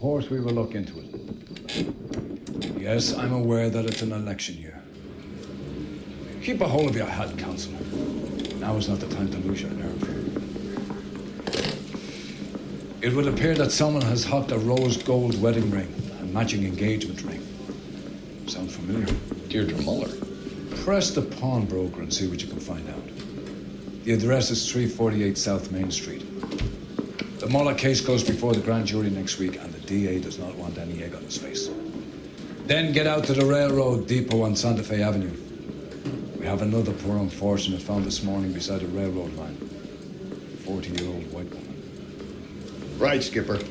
course we will look into it. Yes, I'm aware that it's an election year. Keep a hold of your head, Counselor. Now is not the time to lose your nerve. It would appear that someone has hocked a rose gold wedding ring and matching engagement ring. Sound familiar? Deirdre Muller. Press the pawnbroker and see what you can find out. The address is 348 South Main Street. The Muller case goes before the grand jury next week, and the DA does not want any egg on his face. Then get out to the railroad depot on Santa Fe Avenue. We have another poor unfortunate found this morning beside a railroad line. 40-year-old white woman. Right, Skipper. He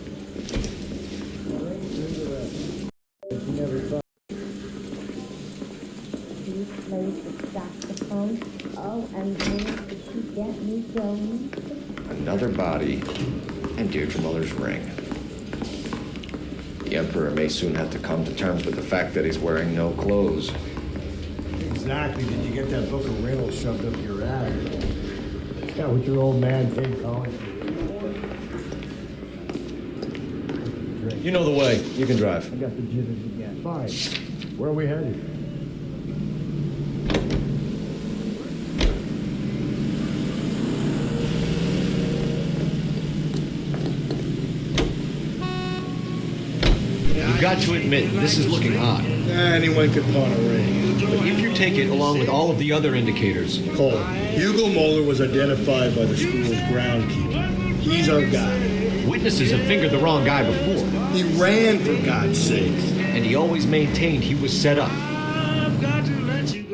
plays the saxophone. Oh, and where did you get me going? Another body, and Deirdre Muller's ring. The Emperor may soon have to come to terms with the fact that he's wearing no clothes. Exactly. Did you get that book of riddles shoved up your ass? Is that what your old man came calling for? You know the way. You can drive. I got the jitters again. Fine. Where are we headed? You've got to admit, this is looking odd. Anyone could pawn a ring. But if you take it along with all of the other indicators... Cole, Hugo Muller was identified by the school's groundkeeper. He's our guy. Witnesses have fingered the wrong guy before. He ran, for God's sakes. And he always maintained he was set up. I've got to let you go.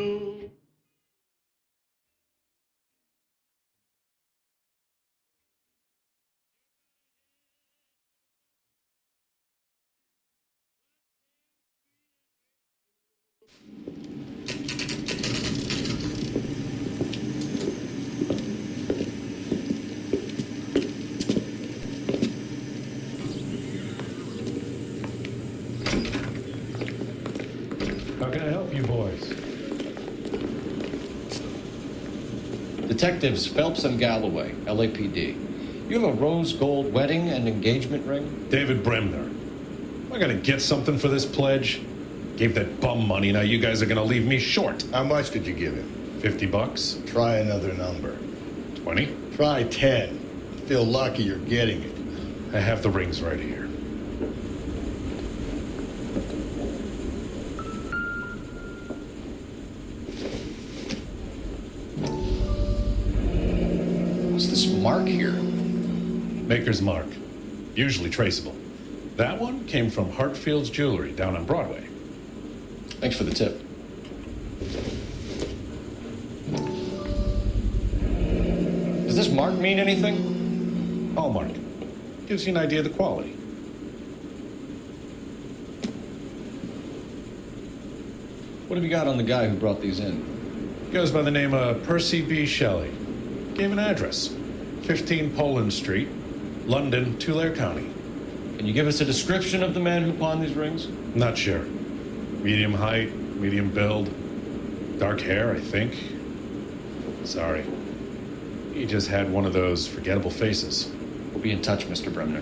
How can I help you boys? Detectives Phelps and Galloway, LAPD. You have a rose gold wedding and engagement ring? David Bremner. Am I gonna get something for this pledge? Gave that bum money, now you guys are gonna leave me short. How much did you give him? $50? Try another number. 20? Try 10. Feel lucky you're getting it. I have the rings right here. What's this mark here? Maker's mark. Usually traceable. That one came from Hartfield's Jewelry down on Broadway. Thanks for the tip. Does this mark mean anything? Hallmark. Gives you an idea of the quality. What have you got on the guy who brought these in? Goes by the name of Percy B. Shelley. Gave an address. 15 Poland Street, London, Tulare County. Can you give us a description of the man who pawned these rings? Not sure. Medium height, medium build, dark hair, I think. Sorry. He just had one of those forgettable faces. We'll be in touch, Mr. Bremner.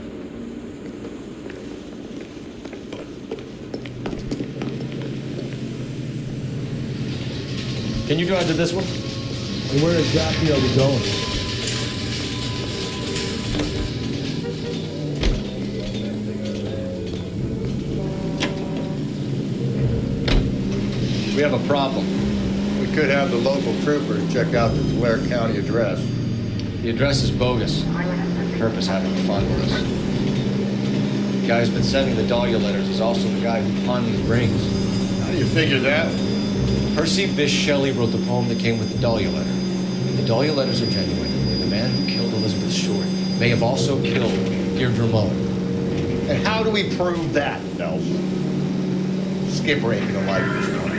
Can you drive to this one? And where exactly are we going? We have a problem. We could have the local troopers check out the Tulare County address. The address is bogus. Herb is having fun with us. The guy who's been sending the Dahlia letters is also the guy who pawned these rings. How do you figure that? Percy Bysshe Shelley wrote the poem that came with the Dahlia letter. If the Dahlia letters are genuine, then the man who killed Elizabeth Short may have also killed Deirdre Muller. And how do we prove that, Nelson? Skipper ain't gonna like this one.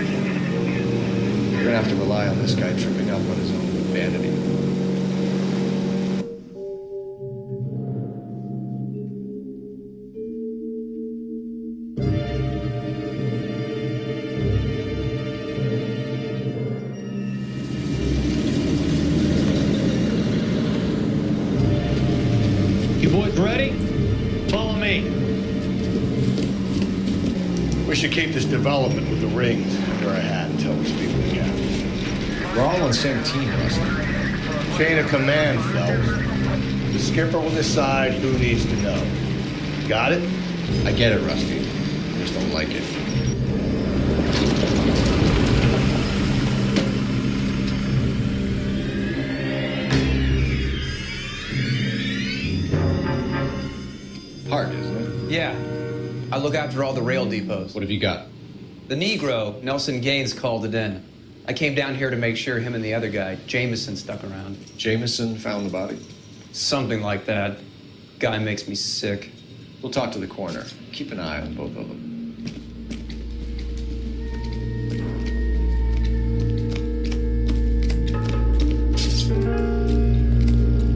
You're gonna have to rely on this guy tripping up on his own vanity. You boys ready? Follow me. We should keep this development with the rings under our hat until we speak again. We're all on the same team, Rusty. Chain of command, Phelps. The skipper will decide who needs to know. Got it? I get it, Rusty. I just don't like it. Hard, isn't it? Yeah. I look after all the rail depots. What have you got? The Negro, Nelson Gaines, called it in. I came down here to make sure him and the other guy, Jameson, stuck around. Jameson found the body? Something like that. Guy makes me sick. We'll talk to the coroner. Keep an eye on both of them.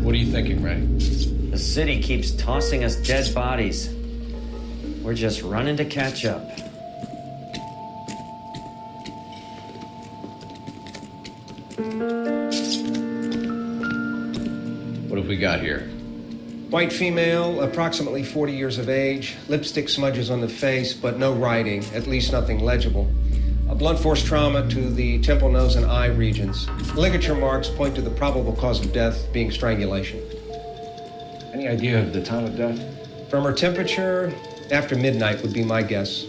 What are you thinking, Ray? The city keeps tossing us dead bodies. We're just running to catch up. What have we got here? White female, approximately 40 years of age, lipstick smudges on the face, but no writing, at least nothing legible. A blunt force trauma to the temple, nose, and eye regions. Ligature marks point to the probable cause of death being strangulation. Any idea of the time of death? From her temperature, after midnight would be my guess.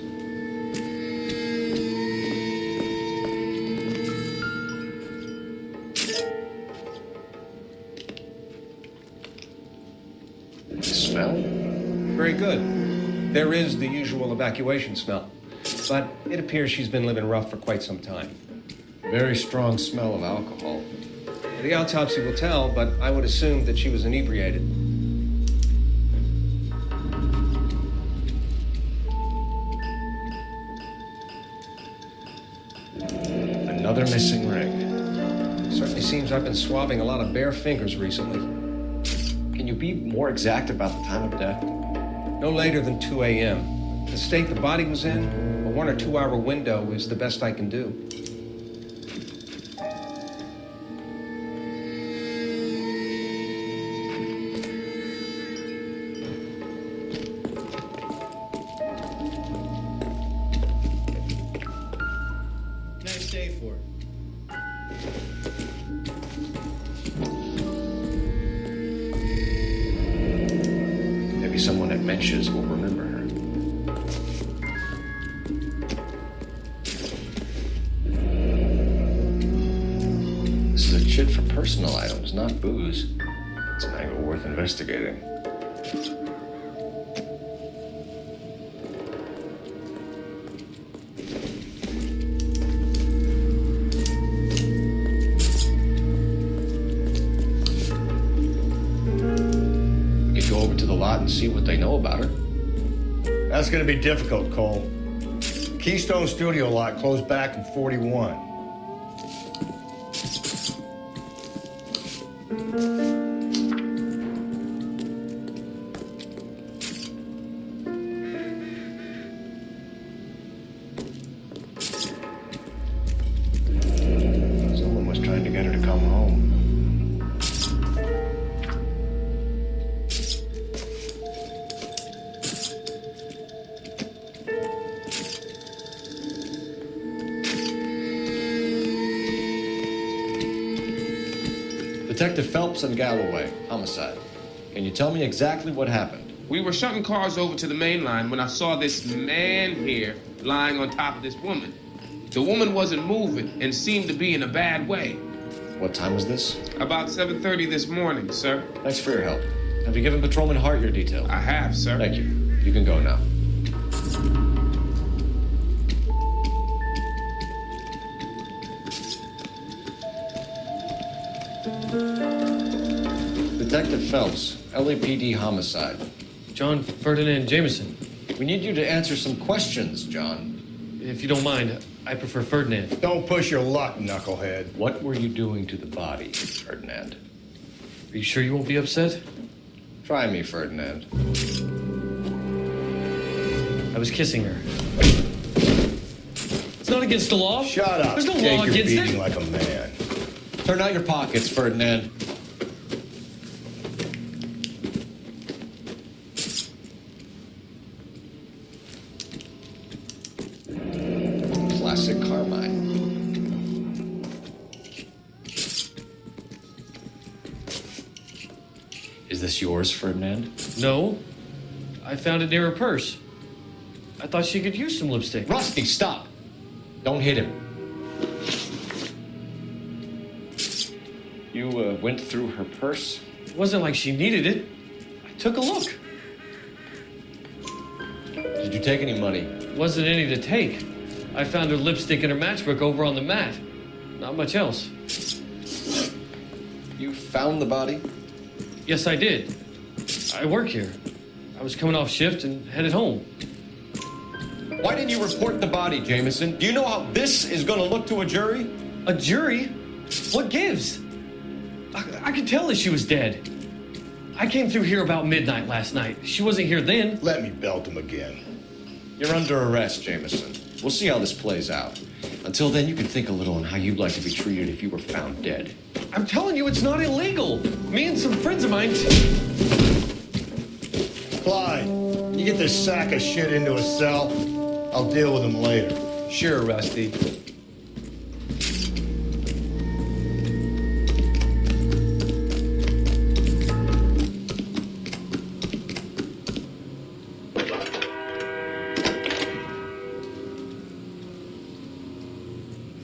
Smell? Very good. There is the usual evacuation smell, but it appears she's been living rough for quite some time. Very strong smell of alcohol. The autopsy will tell, but I would assume that she was inebriated. Another missing ring. Certainly seems I've been swabbing a lot of bare fingers recently. Can you be more exact about the time of death? No later than 2 a.m. The state the body was in, a 1 or 2 hour window is the best I can do. Nice day for it. Maybe someone at Mensch's will remember her. This is a chit for personal items, not booze. It's an angle worth investigating. We could go over to the lot and see what they know about her. That's gonna be difficult, Cole. Keystone Studio lot closed back in 41. Someone was trying to get her to come home. Detective Phelps and Galloway, homicide. Can you tell me exactly what happened? We were shutting cars over to the main line when I saw this man here lying on top of this woman. The woman wasn't moving and seemed to be in a bad way. What time was this? About 7:30 this morning, sir. Thanks for your help. Have you given Patrolman Hart your details? I have, sir. Thank you. You can go now. Detective Phelps, LAPD homicide. John Ferdinand Jameson. We need you to answer some questions, John. If you don't mind, I prefer Ferdinand. Don't push your luck, knucklehead. What were you doing to the body, Ferdinand? Are you sure you won't be upset? Try me, Ferdinand. I was kissing her. It's not against the law. Shut up. There's no Take law your against beating it. like a man. Turn out your pockets, Ferdinand. classic carmine. Is this yours, Ferdinand? No. I found it near her purse. I thought she could use some lipstick. Rusty, stop! Don't hit him. You went through her purse? It wasn't like she needed it. I took a look. Did you take any money? Wasn't any to take. I found her lipstick and her matchbook over on the mat. Not much else. You found the body? Yes, I did. I work here. I was coming off shift and headed home. Why didn't you report the body, Jameson? Do you know how this is going to look to a jury? A jury? What gives? I could tell that she was dead. I came through here about midnight last night. She wasn't here then. Let me belt him again. You're under arrest, Jameson. We'll see how this plays out. Until then, you can think a little on how you'd like to be treated if you were found dead. I'm telling you, it's not illegal. Me and some friends of mine... Clyde, you get this sack of shit into a cell. I'll deal with him later. Sure, Rusty.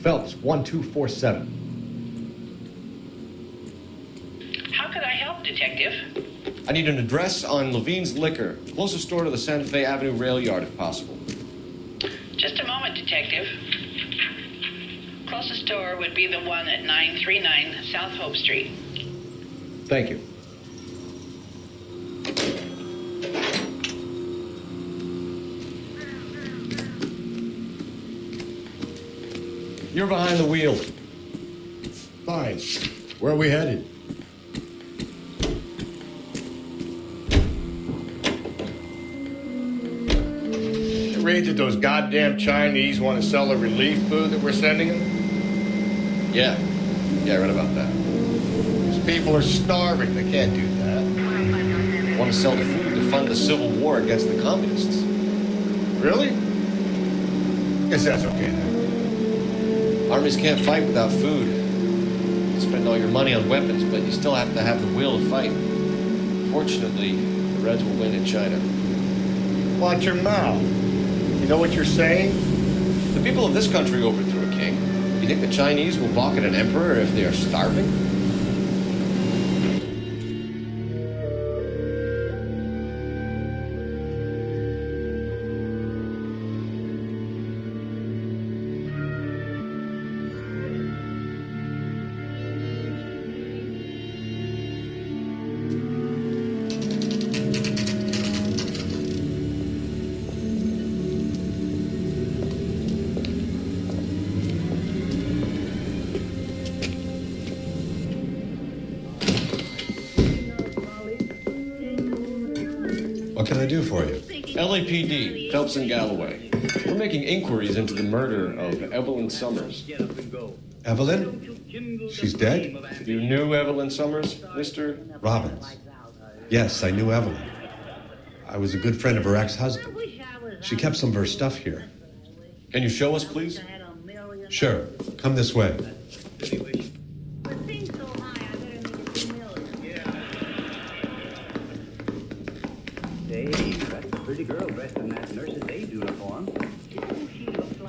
Phelps, 1247. How could I help, Detective? I need an address on Levine's Liquor, closest store to the Santa Fe Avenue rail yard, if possible. Just a moment, Detective. Closest store would be the one at 939 South Hope Street. Thank you. You're behind the wheel. Fine. Where are we headed? It reads that those goddamn Chinese want to sell the relief food that we're sending them? Yeah, I read about that. These people are starving. They can't do that. Want to sell the food to fund the civil war against the communists. Really? Guess that's okay then. Armies can't fight without food. You spend all your money on weapons, but you still have to have the will to fight. Fortunately, the Reds will win in China. Watch your mouth. You know what you're saying? The people of this country overthrew a king. You think the Chinese will balk at an emperor if they are starving? What can I do for you? LAPD, Phelps and Galloway. We're making inquiries into the murder of Evelyn Summers. Evelyn? She's dead? You knew Evelyn Summers, Mr. Robbins. Yes, I knew Evelyn. I was a good friend of her ex-husband. She kept some of her stuff here. Can you show us, please? Sure. Come this way. Pretty girl dressed in that nurse's aide uniform.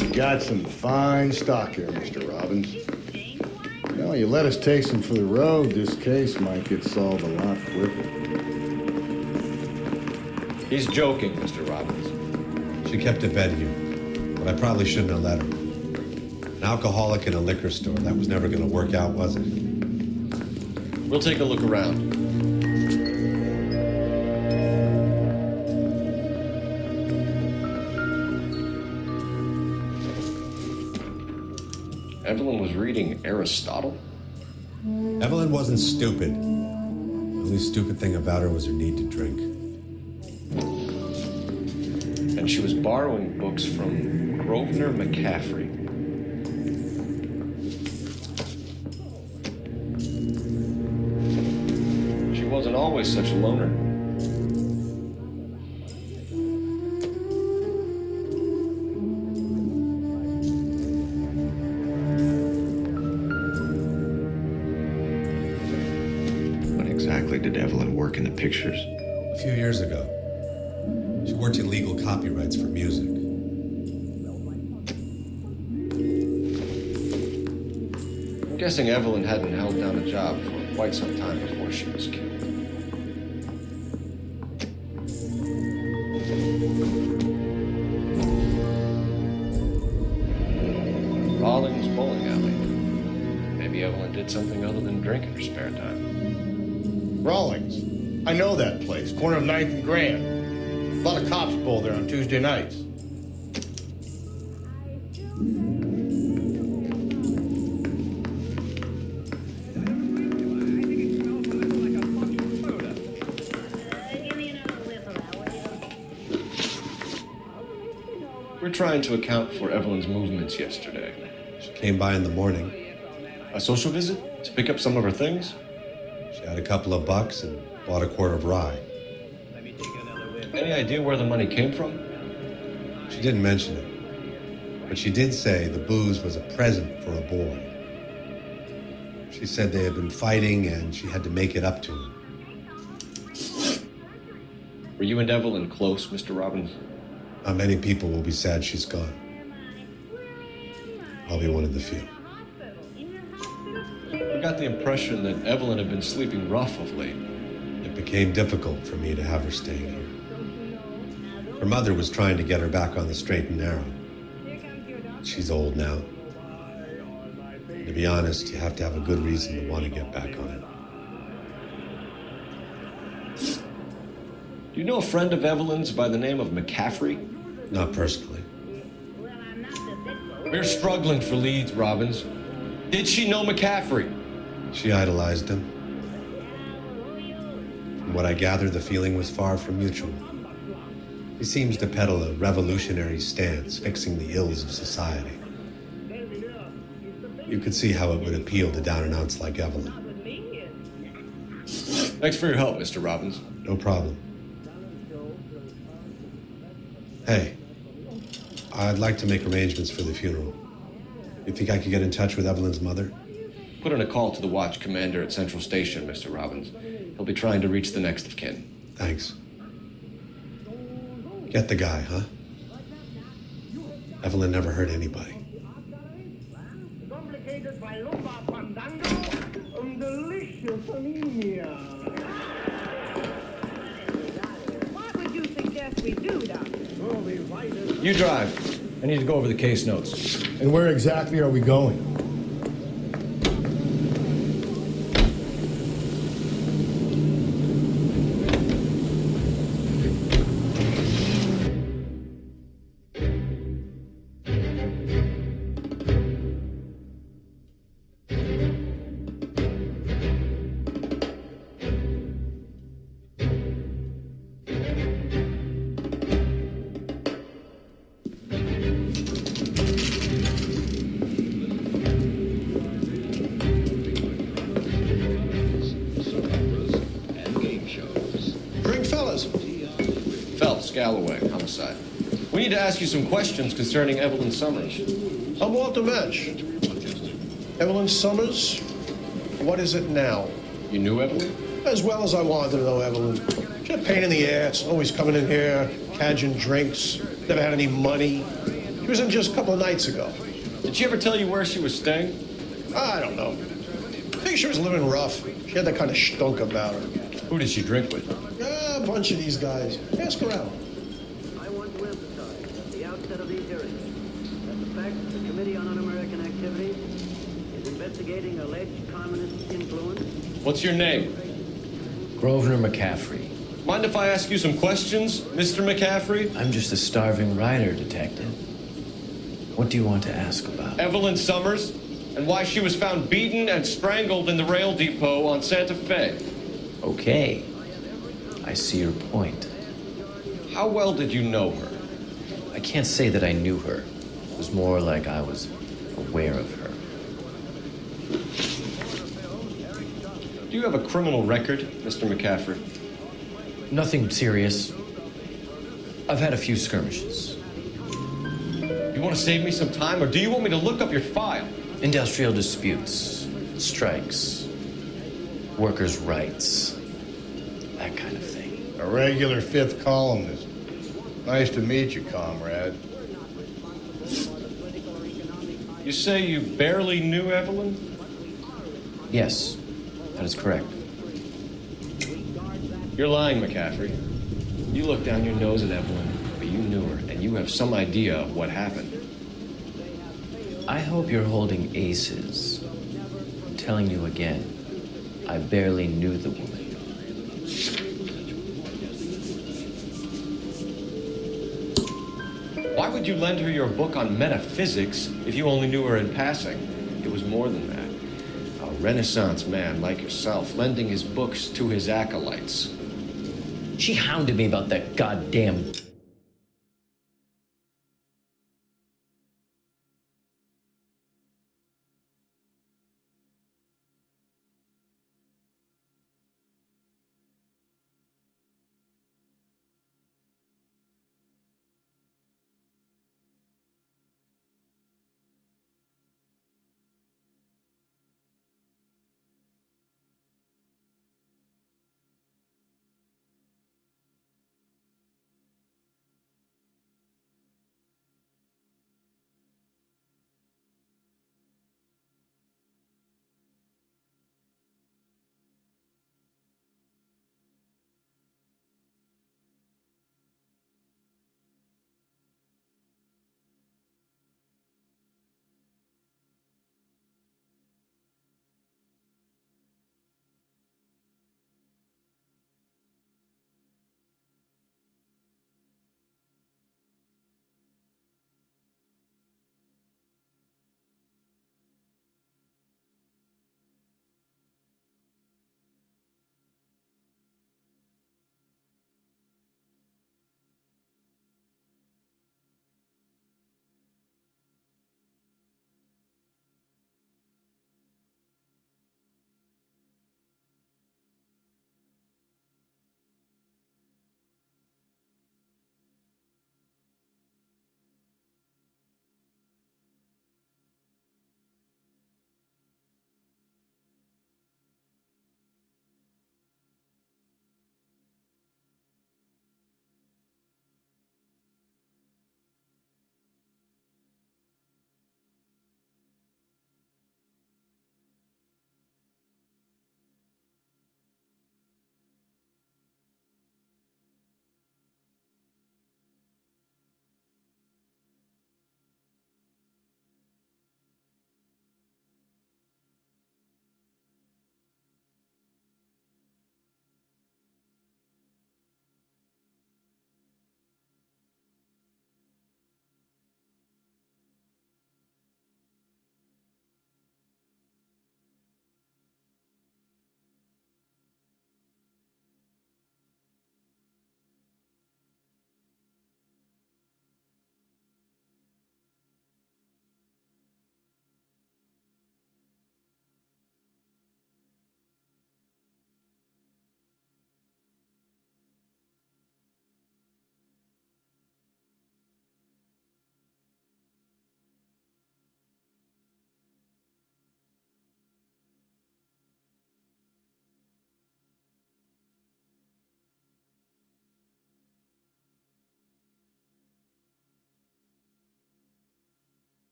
You got some fine stock here, Mr. Robbins. Well, you let us take some for the road, this case might get solved a lot quicker. He's joking, Mr. Robbins. She kept a bed here, but I probably shouldn't have let her. An alcoholic in a liquor store. That was never going to work out, was it? We'll take a look around. Evelyn was reading Aristotle? Evelyn wasn't stupid. The only stupid thing about her was her need to drink. And she was borrowing books from Grosvenor McCaffrey. She wasn't always such a loner. did Evelyn work in the pictures? A few years ago. She worked in legal copyrights for music. I'm guessing Evelyn hadn't held down a job for quite some time before she was killed. Rawlings Bowling Alley. Maybe Evelyn did something other than drink in her spare time. Rawlings. I know that place. Corner of 9th and Grand. A lot of cops bowl there on Tuesday nights. We're trying to account for Evelyn's movements yesterday. She came by in the morning. A social visit? To pick up some of her things? She had a couple of bucks and bought a quart of rye. Any idea where the money came from? She didn't mention it, but she did say the booze was a present for a boy. She said they had been fighting and she had to make it up to him. Were you and Evelyn close, Mr. Robbins? Not many people will be sad she's gone. I'll be one of the few. I got the impression that Evelyn had been sleeping rough of late. It became difficult for me to have her staying here. Her mother was trying to get her back on the straight and narrow. She's old now. To be honest, you have to have a good reason to want to get back on it. Do you know a friend of Evelyn's by the name of McCaffrey? Not personally. We're struggling for leads, Robbins. Did she know McCaffrey? She idolized him. From what I gather, the feeling was far from mutual. He seems to peddle a revolutionary stance, fixing the ills of society. You could see how it would appeal to down-and-outs like Evelyn. Thanks for your help, Mr. Robbins. No problem. Hey, I'd like to make arrangements for the funeral. You think I could get in touch with Evelyn's mother? Put in a call to the watch commander at Central Station, Mr. Robbins. He'll be trying to reach the next of kin. Thanks. Get the guy, huh? Evelyn never hurt anybody. Complicated by lumbar fandango, delicious anemia. What would you suggest we do, Doctor? You drive. I need to go over the case notes. And where exactly are we going? Galloway, homicide. We need to ask you some questions concerning Evelyn Summers. I'm Walter Mensch. Evelyn Summers? What is it now? You knew Evelyn? As well as I wanted to know Evelyn. She's a pain in the ass, always coming in here, cadging drinks, never had any money. She was in just a couple of nights ago. Did she ever tell you where she was staying? I don't know. I think she was living rough. She had that kind of stunk about her. Who did she drink with? A bunch of these guys. Ask her out. I want to emphasize at the outset of these hearings that the fact that the Committee on Un-American Activities is investigating alleged communist influence. What's your name? Grosvenor McCaffrey. Mind if I ask you some questions, Mr. McCaffrey? I'm just a starving writer, Detective. What do you want to ask about? Evelyn Summers, and why she was found beaten and strangled in the rail depot on Santa Fe. Okay. I see your point. How well did you know her? I can't say that I knew her. It was more like I was aware of her. Do you have a criminal record, Mr. McCaffrey? Nothing serious. I've had a few skirmishes. You want to save me some time, or do you want me to look up your file? Industrial disputes, strikes, workers' rights. that kind of thing. A regular fifth columnist. Nice to meet you, comrade. You say you barely knew Evelyn? Yes, that is correct. You're lying, McCaffrey. You looked down your nose at Evelyn, but you knew her, and you have some idea of what happened. I hope you're holding aces. I'm telling you again, I barely knew the woman. Why would you lend her your book on metaphysics if you only knew her in passing? It was more than that. A Renaissance man like yourself lending his books to his acolytes. She hounded me about that goddamn...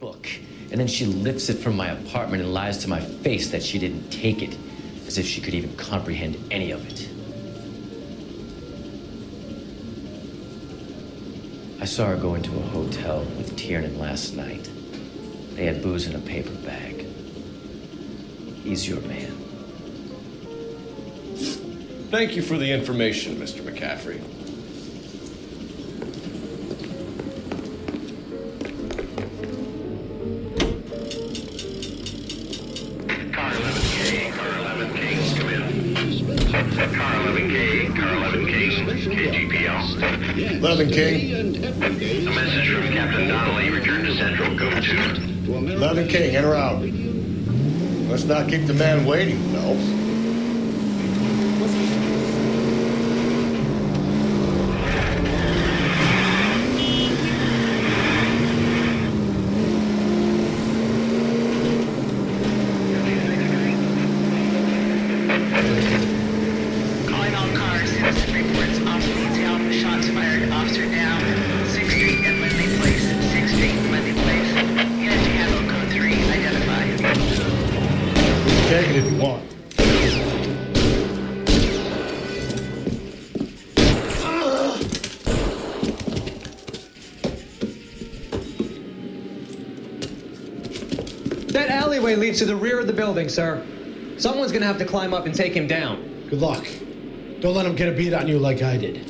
book. And then she lifts it from my apartment and lies to my face that she didn't take it, as if she could even comprehend any of it. I saw her go into a hotel with Tiernan last night. They had booze in a paper bag. He's your man. Thank you for the information, Mr. McCaffrey. Car 11K, come in. Car 11K, KGPL. 11 King. A message from Captain Donnelly, return to Central, go to. 11 King, in or out? Let's not keep the man waiting, Phelps. Calling all cars, citizen reports, officer detail, shots fired, officer down, 6th Street and Lindley Place, 6th Street, Lindley Place. Unit to handle code 3, identify. Take it if you want. That alleyway leads to the rear of the building, sir. Someone's gonna have to climb up and take him down. Good luck. Don't let him get a beat on you like I did.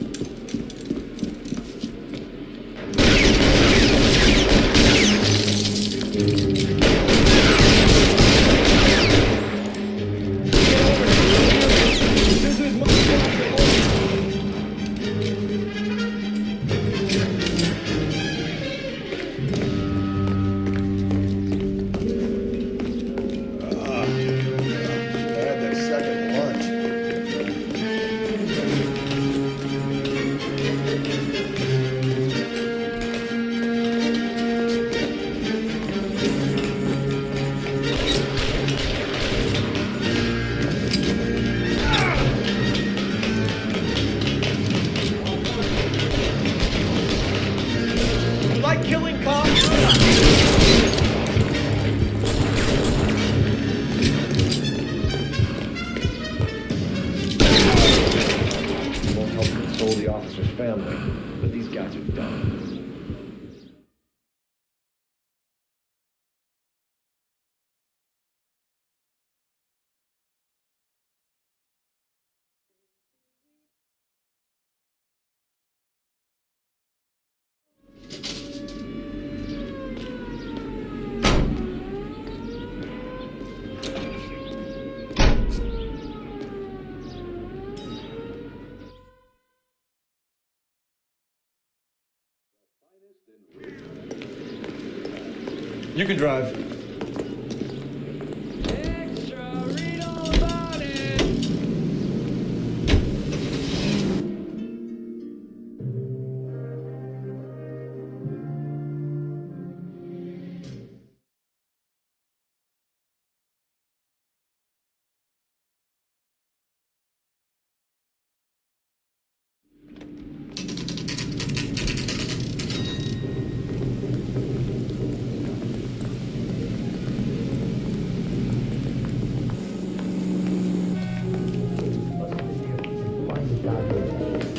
Like killing cops? Won't help console the officer's family, but these guys are done. You can drive.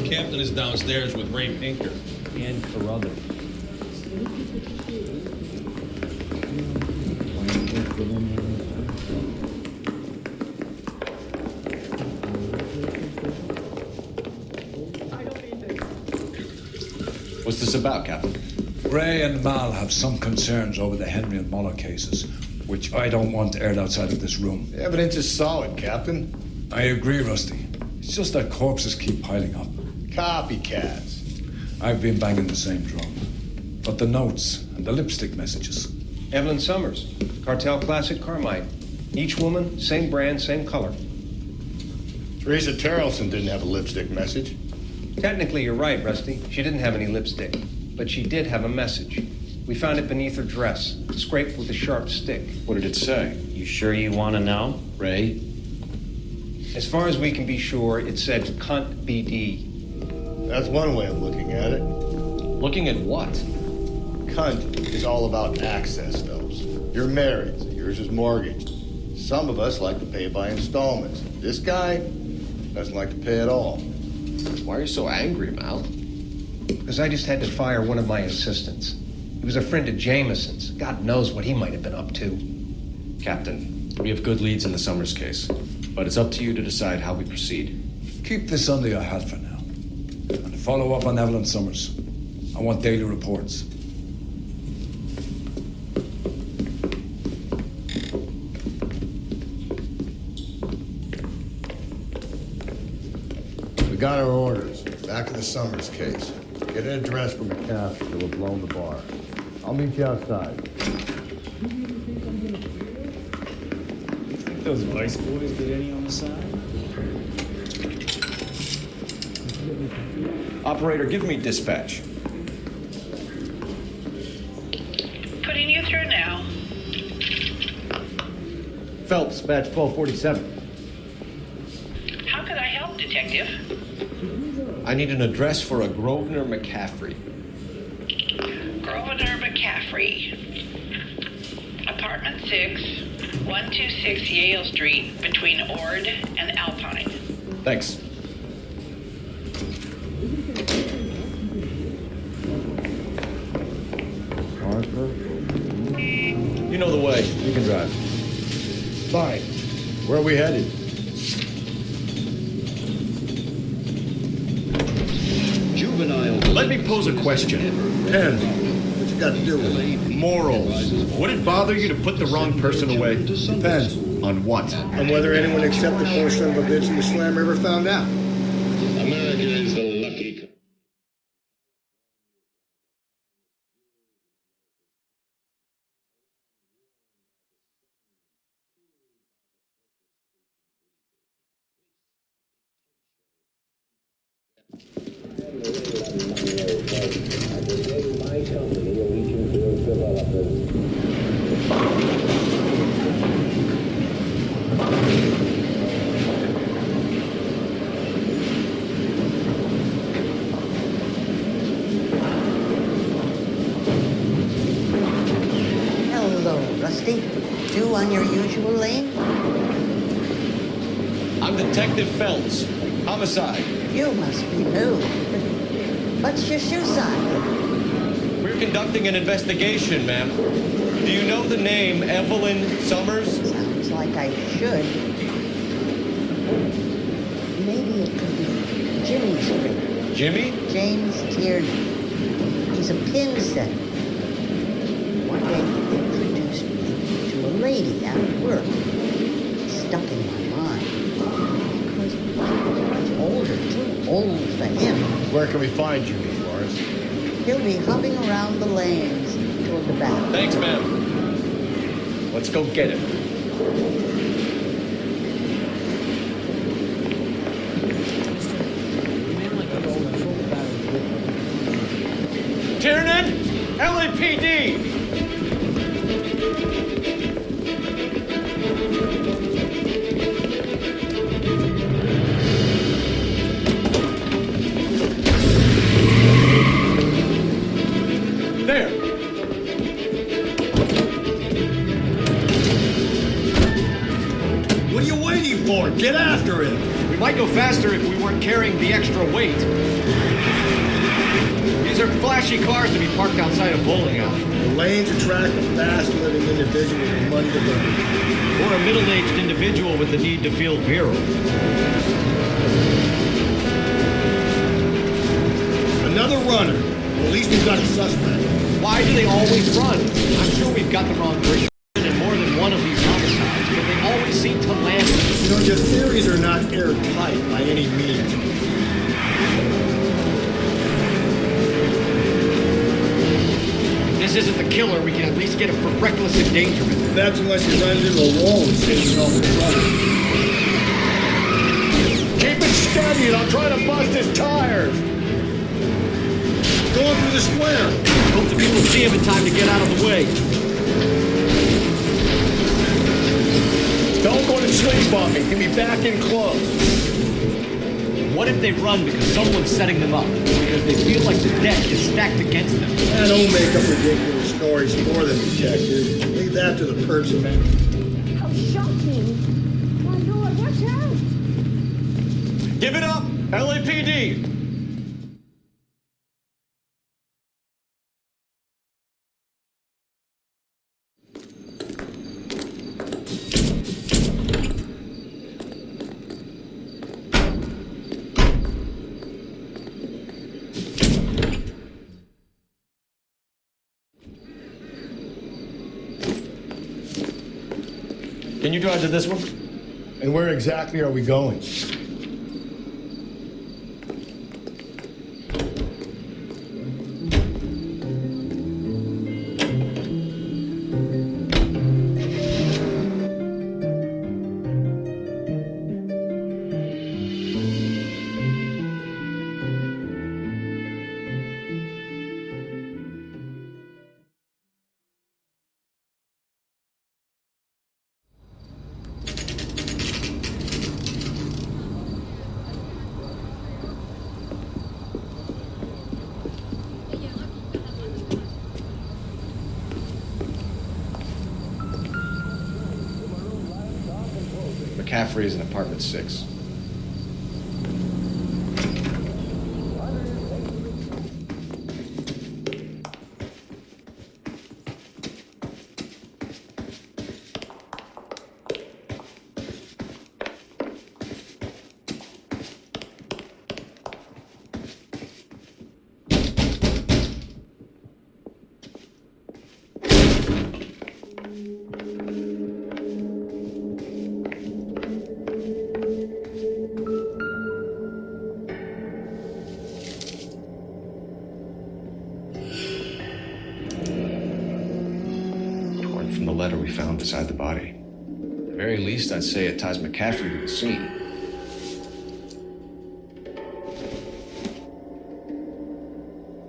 Captain is downstairs with Ray Pinker and Carruthers. What's this about, Captain? Ray and Mal have some concerns over the Henry and Muller cases, which I don't want aired outside of this room. The evidence is solid, Captain. I agree, Rusty. It's just that corpses keep piling up. Copycats. I've been banging the same drum. But the notes and the lipstick messages. Evelyn Summers, Cartel Classic Carmine. Each woman, same brand, same color. Teresa Terrelson didn't have a lipstick message. Technically, you're right, Rusty. She didn't have any lipstick. But she did have a message. We found it beneath her dress, scraped with a sharp stick. What did it say? You sure you want to know? Ray? As far as we can be sure, it said cunt BD. That's one way of looking at it. Looking at what? Cunt is all about access, Phelps. You're married, so yours is mortgaged. Some of us like to pay by installments. This guy doesn't like to pay at all. Why are you so angry, Mal? Because I just had to fire one of my assistants. He was a friend of Jameson's. God knows what he might have been up to. Captain, we have good leads in the Summers case, but it's up to you to decide how we proceed. Keep this under your hat for now. And to follow up on Evelyn Summers, I want daily reports. We got our orders. Back to the Summers case. Get an address from the captain who have blown the bar. I'll meet you outside. Those vice boys get any on the side? Operator, give me dispatch. Putting you through now. Phelps, badge 1247. How could I help, Detective? I need an address for a Grosvenor McCaffrey. Grosvenor McCaffrey. Apartment 6, 126 Yale Street, between Ord and Alpine. Thanks. You know the way. You can drive. Fine. Where are we headed? Juvenile. Let me pose a question. Depends. What you got to do with it? Morals. Would it bother you to put the wrong person away? Depends. On what? On whether anyone except the poor son of a bitch in the slammer ever found out. America is the lucky. Hello, Rusty. Two on your usual lane? I'm Detective Phelps. Homicide. You must be new. What's your shoe size? We're conducting an investigation, ma'am. Do you know the name Evelyn Summers? Sounds like I should. Maybe it could be Jimmy's friend. Jimmy? James Tierney. He's a pin setter. One day he introduced me to a lady after work. It stuck in my mind. Because she was much older, too old for him. Where can we find you, Flores? He'll be hopping around the lanes toward the back. Thanks, ma'am. Let's go get him. Tiernan, LAPD. There. What are you waiting for? Get after him! We might go faster if we weren't carrying the extra weight. These are flashy cars to be parked outside a bowling alley. The lanes attract a fast-living individual with money to burn. Or a middle-aged individual with the need to feel virile. Another runner. Well, at least we've got a suspect. Why do they always run? I'm sure we've got the wrong person in more than one of these homicides, but they always seem to land. You know, your theories are not airtight by any means. If this isn't the killer, we can at least get him for reckless endangerment. That's unless he runs into a wall and stays off the front. Keep it steady and I'll try to bust his tires. Going through the square. Hope the people see him in time to get out of the way. Don't go to sleep on me. Get me back in close. What if they run because someone's setting them up? Because they feel like the deck is stacked against them? I don't make up ridiculous stories for them, detective. Leave that to the person, man. How shocking. My Lord, watch out. Give it up, LAPD! Can you drive to this one? And where exactly are we going? McCaffrey is in apartment 6. From the letter we found beside the body. At the very least, I'd say it ties McCaffrey to the scene.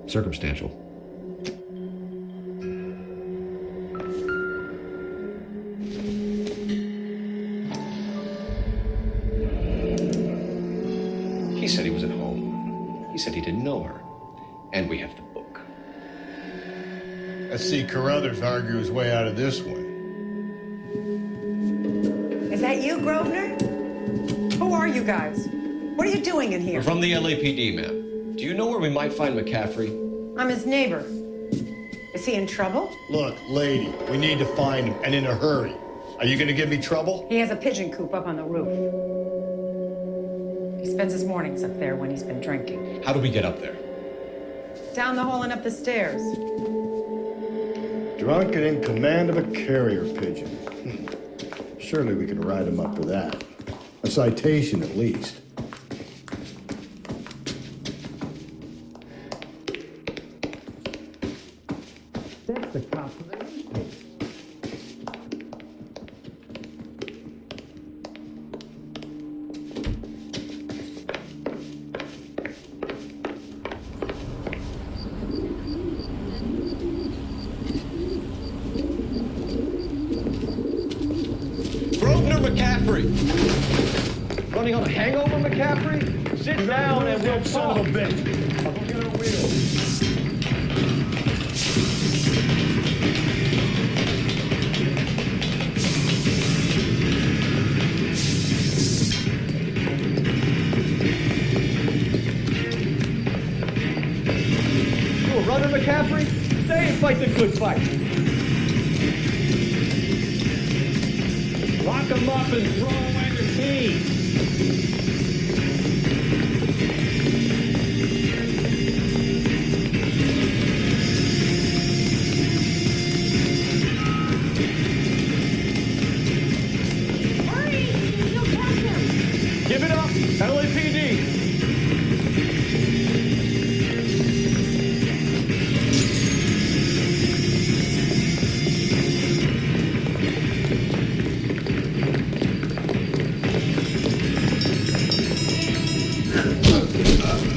Circumstantial. He said he was at home. He said he didn't know her. And we have the book. Let's see Carruthers argue his way out of this one. Is that you, Grosvenor? Who are you guys? What are you doing in here? We're from the LAPD, ma'am. Do you know where we might find McCaffrey? I'm his neighbor. Is he in trouble? Look, lady, we need to find him, and in a hurry. Are you gonna give me trouble? He has a pigeon coop up on the roof. He spends his mornings up there when he's been drinking. How do we get up there? Down the hall and up the stairs. Drunk and in command of a carrier pigeon. Surely we can write him up for that. A citation, at least. That's the cop for the newspaper. McCaffrey! Running on a hangover, McCaffrey? Sit down and we'll talk. Son of a bitch. I'll go get a wheel. You a runner, McCaffrey? Stay and fight the good fight. Lock them up and throw away the key. Hurry! You'll catch him! Give it up, LAPD!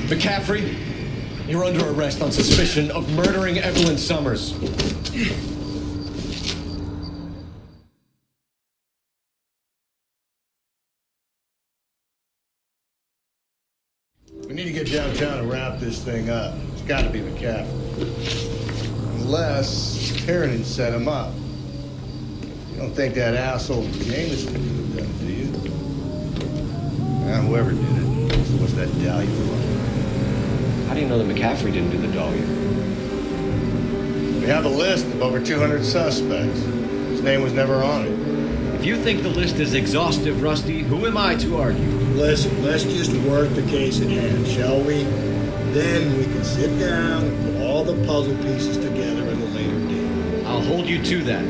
McCaffrey, you're under arrest on suspicion of murdering Evelyn Summers. We need to get downtown and wrap this thing up. It's got to be McCaffrey. Unless Tiernan set him up. You don't think that asshole Jameson did that, do you? Yeah, whoever did it. So what's that dahlia for? How do you know that McCaffrey didn't do the dahlia? We have a list of over 200 suspects. His name was never on it. If you think the list is exhaustive, Rusty, who am I to argue? Listen, let's just work the case at hand, shall we? Then we can sit down and put all the puzzle pieces together at a later date. I'll hold you to that.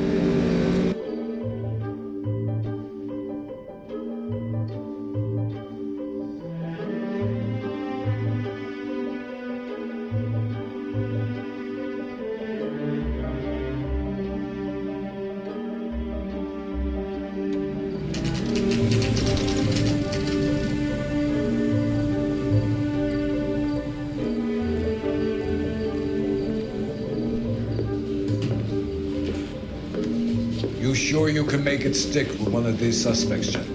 You sure you can make it stick with one of these suspects, Jen?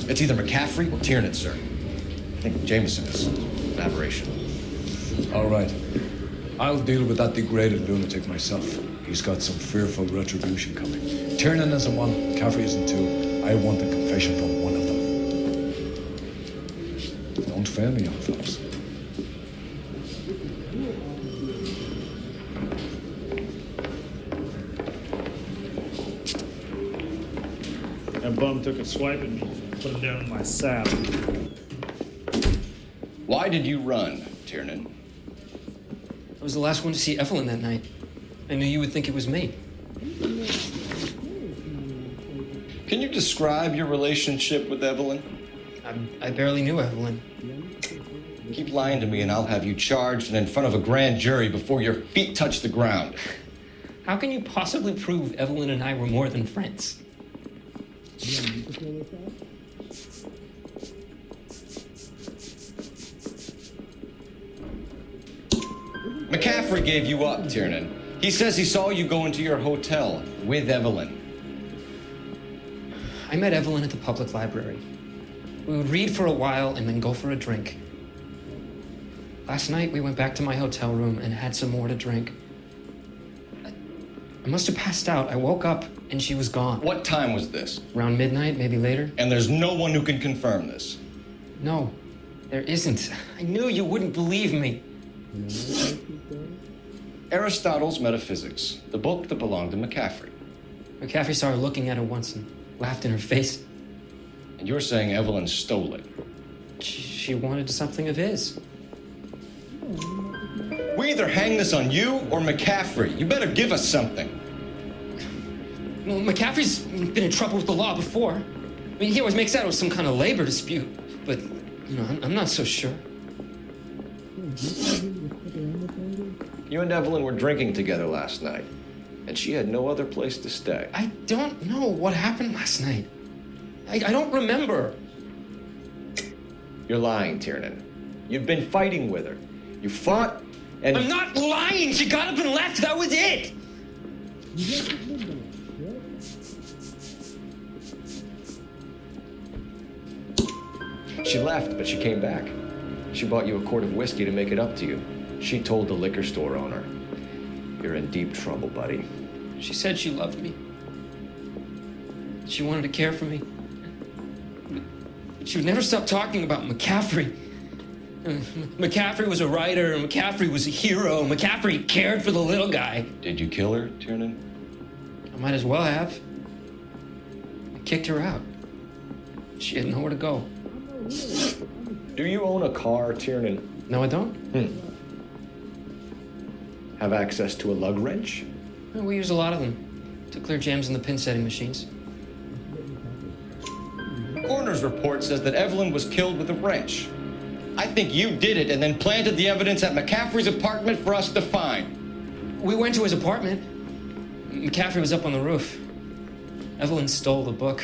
It's either McCaffrey or Tiernan, sir. I think Jameson is an aberration. All right. I'll deal with that degraded lunatic myself. He's got some fearful retribution coming. Tiernan isn't one, McCaffrey isn't two. I want a confession from one of them. Don't fail me, young fellas. That bum took a swipe at me, put him down in my saddle. Why did you run, Tiernan? I was the last one to see Evelyn that night. I knew you would think it was me. Can you describe your relationship with Evelyn? I barely knew Evelyn. Keep lying to me and I'll have you charged and in front of a grand jury before your feet touch the ground. How can you possibly prove Evelyn and I were more than friends? McCaffrey gave you up, Tiernan. He says he saw you go into your hotel with Evelyn. I met Evelyn at the public library. We would read for a while and then go for a drink. Last night, we went back to my hotel room and had some more to drink. I must have passed out. I woke up and she was gone. What time was this? Around midnight, maybe later. And there's no one who can confirm this? No, there isn't. I knew you wouldn't believe me. Aristotle's Metaphysics, the book that belonged to McCaffrey. McCaffrey saw her looking at it once and laughed in her face. And you're saying Evelyn stole it? She wanted something of his. We either hang this on you or McCaffrey. You better give us something. Well, McCaffrey's been in trouble with the law before. I mean, he always makes out it was some kind of labor dispute. But, you know, I'm not so sure. You and Evelyn were drinking together last night, and she had no other place to stay. I don't know what happened last night. I don't remember. You're lying, Tiernan. You've been fighting with her. You fought, and... I'm not lying! She got up and left! That was it! She left, but she came back. She bought you a quart of whiskey to make it up to you. She told the liquor store owner. You're in deep trouble, buddy. She said she loved me. She wanted to care for me. She would never stop talking about McCaffrey. McCaffrey was a writer, and McCaffrey was a hero. McCaffrey cared for the little guy. Did you kill her, Tiernan? I might as well have. I kicked her out. She had nowhere to go. Do you own a car, Tiernan? No, I don't. Have access to a lug wrench? No, we use a lot of them to clear jams in the pin setting machines. Coroner's report says that Evelyn was killed with a wrench. I think you did it and then planted the evidence at McCaffrey's apartment for us to find. We went to his apartment. McCaffrey was up on the roof. Evelyn stole the book.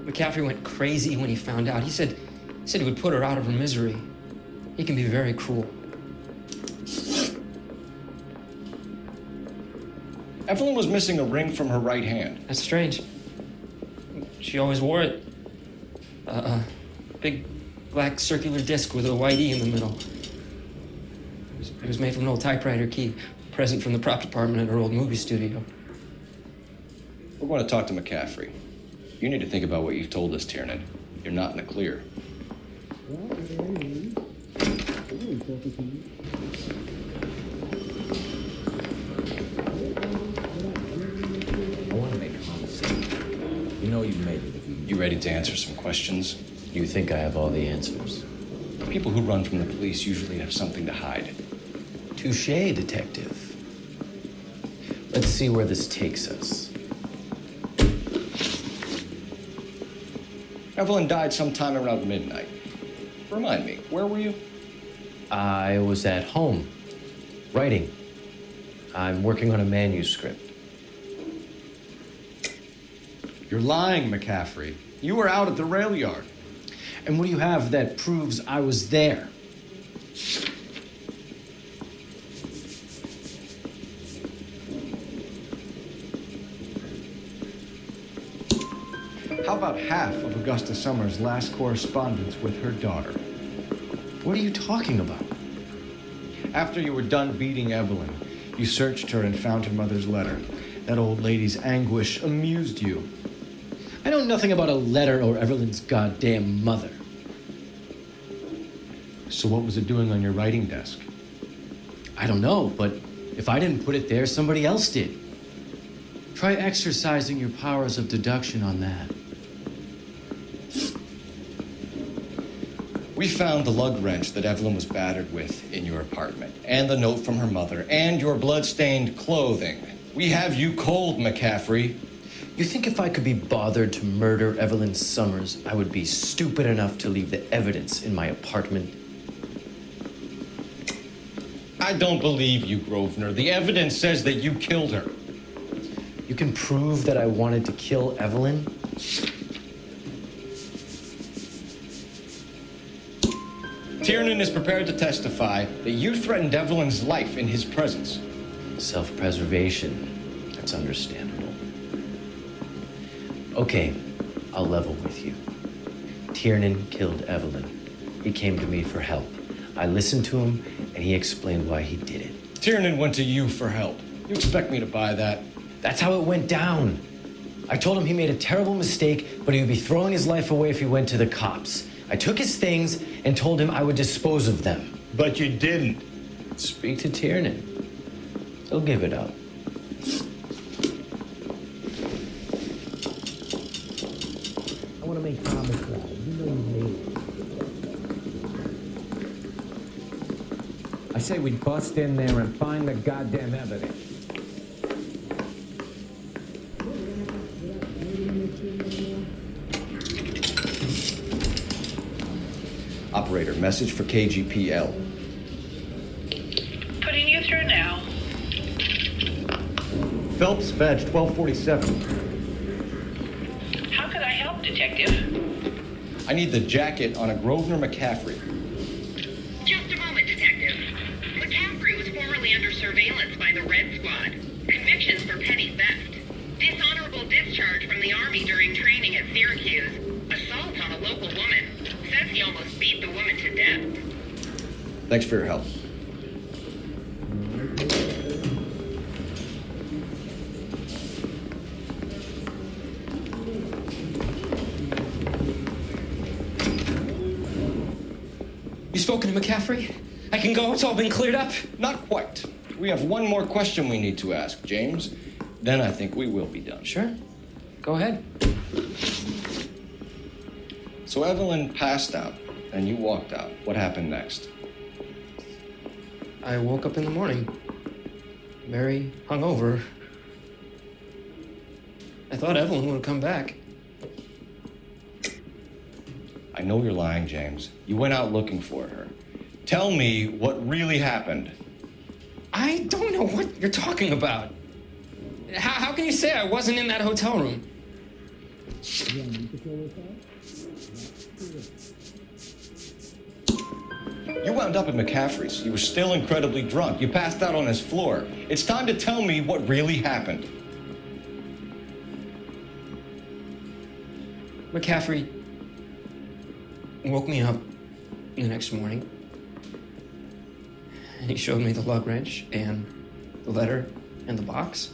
McCaffrey went crazy when he found out. He said he would put her out of her misery. He can be very cruel. Evelyn was missing a ring from her right hand. That's strange. She always wore it. Big black circular disc with a white E in the middle. It was made from an old typewriter key, a present from the prop department at her old movie studio. We're going to talk to McCaffrey. You need to think about what you've told us, Tiernan. You're not in the clear. I want to make a homicide. You know you've made it if you... You ready to answer some questions? You think I have all the answers? People who run from the police usually have something to hide. Touché, detective. Let's see where this takes us. Evelyn died sometime around midnight. Remind me, where were you? I was at home, writing. I'm working on a manuscript. You're lying, McCaffrey. You were out at the rail yard. And what do you have that proves I was there? How about half of Augusta Summers' last correspondence with her daughter? What are you talking about? After you were done beating Evelyn, you searched her and found her mother's letter. That old lady's anguish amused you. I know nothing about a letter or Evelyn's goddamn mother. So what was it doing on your writing desk? I don't know, but if I didn't put it there, somebody else did. Try exercising your powers of deduction on that. We found the lug wrench that Evelyn was battered with in your apartment, and the note from her mother, and your blood-stained clothing. We have you cold, McCaffrey. You think if I could be bothered to murder Evelyn Summers, I would be stupid enough to leave the evidence in my apartment? I don't believe you, Grosvenor. The evidence says that you killed her. You can prove that I wanted to kill Evelyn? Tiernan is prepared to testify that you threatened Evelyn's life in his presence. Self-preservation. That's understandable. Okay, I'll level with you. Tiernan killed Evelyn. He came to me for help. I listened to him, and he explained why he did it. Tiernan went to you for help. You expect me to buy that? That's how it went down. I told him he made a terrible mistake, but he would be throwing his life away if he went to the cops. I took his things and told him I would dispose of them. But you didn't. Speak to Tiernan. He'll give it up. I want to make homicide. You know you made it. I say we bust in there and find the goddamn evidence. Operator, message for KGPL. Putting you through now. Phelps, badge 1247. How could I help, Detective? I need the jacket on a Grosvenor McCaffrey. Just a moment, Detective. McCaffrey was formerly under surveillance by the Red Squad. Convictions for petty theft. Dishonorable discharge from the Army during training at Syracuse. Assault on a local woman. Says he almost beat the woman to death. Thanks for your help. You spoken to McCaffrey? I can go? It's all been cleared up? Not quite. We have one more question we need to ask, James. Then I think we will be done. Sure. Go ahead. So Evelyn passed out, and you walked out. What happened next? I woke up in the morning, very hungover. I thought Evelyn would have come back. I know you're lying, James. You went out looking for her. Tell me what really happened. I don't know what you're talking about. How can you say I wasn't in that hotel room? You wound up at McCaffrey's. You were still incredibly drunk. You passed out on his floor. It's time to tell me what really happened. McCaffrey woke me up the next morning. And he showed me the lug wrench and the letter and the box.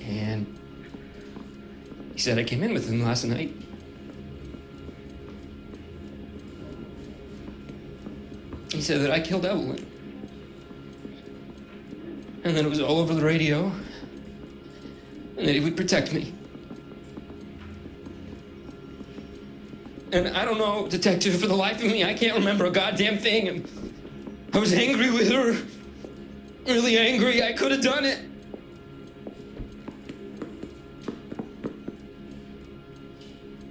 And He said I came in with him last night. He said that I killed Evelyn. And that it was all over the radio. And that he would protect me. And I don't know, Detective, for the life of me, I can't remember a goddamn thing. And I was angry with her. Really angry. I could have done it.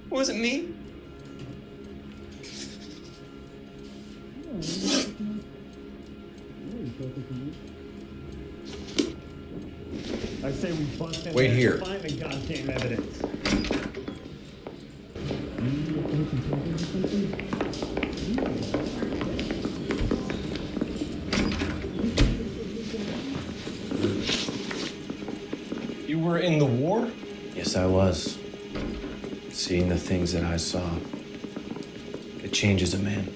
It wasn't me. I say we bust in Wait there here. and find the goddamn evidence. You were in the war? Yes, I was. Seeing the things that I saw, it changes a man.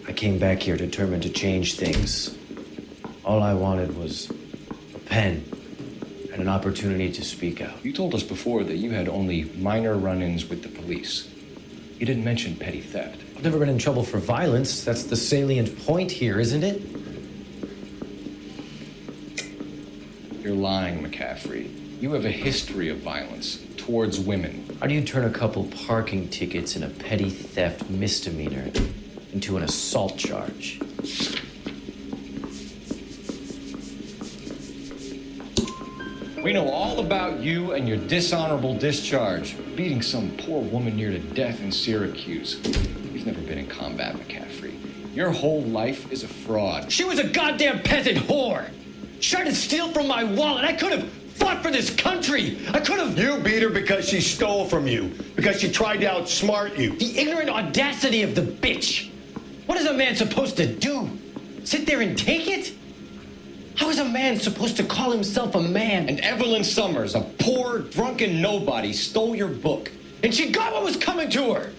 I came back here determined to change things. All I wanted was a pen and an opportunity to speak out. You told us before that you had only minor run-ins with the police. You didn't mention petty theft. I've never been in trouble for violence. That's the salient point here, isn't it? You're lying, McCaffrey. You have a history of violence towards women. How do you turn a couple parking tickets and a petty theft misdemeanor into an assault charge? We know all about you and your dishonorable discharge, beating some poor woman near to death in Syracuse. You've never been in combat, McCaffrey. Your whole life is a fraud. She was a goddamn peasant whore! She tried to steal from my wallet. I could have fought for this country. I could have... You beat her because she stole from you. Because she tried to outsmart you. The ignorant audacity of the bitch. What is a man supposed to do? Sit there and take it? How is a man supposed to call himself a man? And Evelyn Summers, a poor, drunken nobody, stole your book. And she got what was coming to her.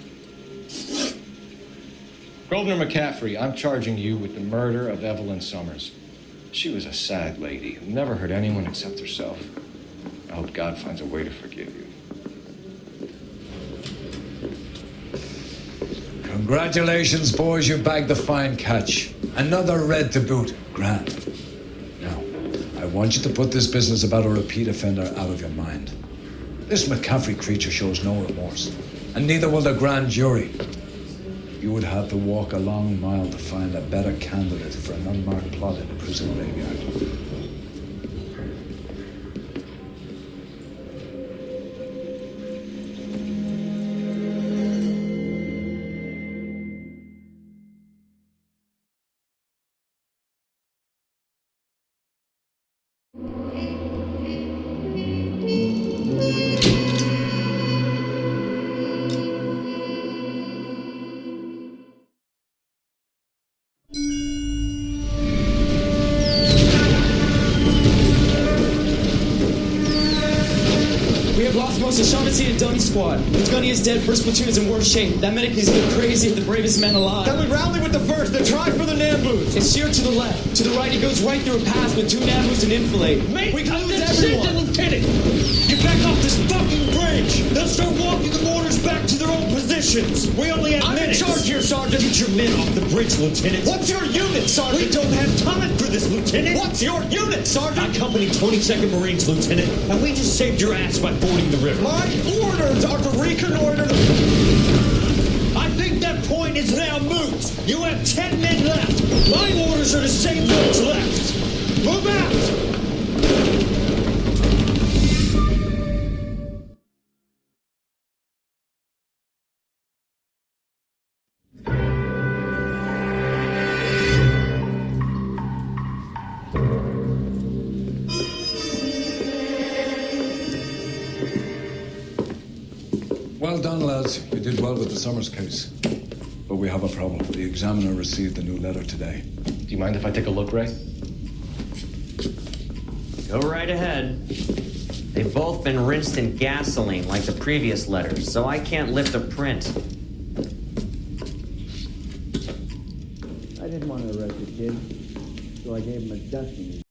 Grosvenor McCaffrey, I'm charging you with the murder of Evelyn Summers. She was a sad lady who never hurt anyone except herself. I hope God finds a way to forgive you. Congratulations, boys, you bagged the fine catch. Another red to boot. Grand. Now, I want you to put this business about a repeat offender out of your mind. This McCaffrey creature shows no remorse, and neither will the grand jury. You would have to walk a long mile to find a better candidate for an unmarked plot in a prison graveyard. Squad. Lieutenant is dead, first platoon is in worse shape. That medic is the craziest, the bravest man alive. Then we rally with the first and try for the Nambus. It's sheer to the left. To the right, he goes right through a pass with 2 Nambus and enfilade. Mate, we cut lose that everyone. shit to Lieutenant! Get back off this fucking bridge! They'll start walking the mortars back to their own positions! We only have minutes! I'm in charge here, Sergeant! Get your men off the bridge, Lieutenant! What's your unit, Sergeant? We don't have time for this, Lieutenant! What's your unit, Sergeant? I company 22nd Marines, Lieutenant, and we just saved your ass by fording the river. My orders are to reconnoiter I think that point is now moot. You have 10 men left. My orders are to save what's left. Move out! Well done, lads. You did well with the Summers case. But we have a problem. The examiner received a new letter today. Do you mind if I take a look, Ray? Go right ahead. They've both been rinsed in gasoline like the previous letters, so I can't lift a print. I didn't want to arrest the kid, so I gave him a dusting.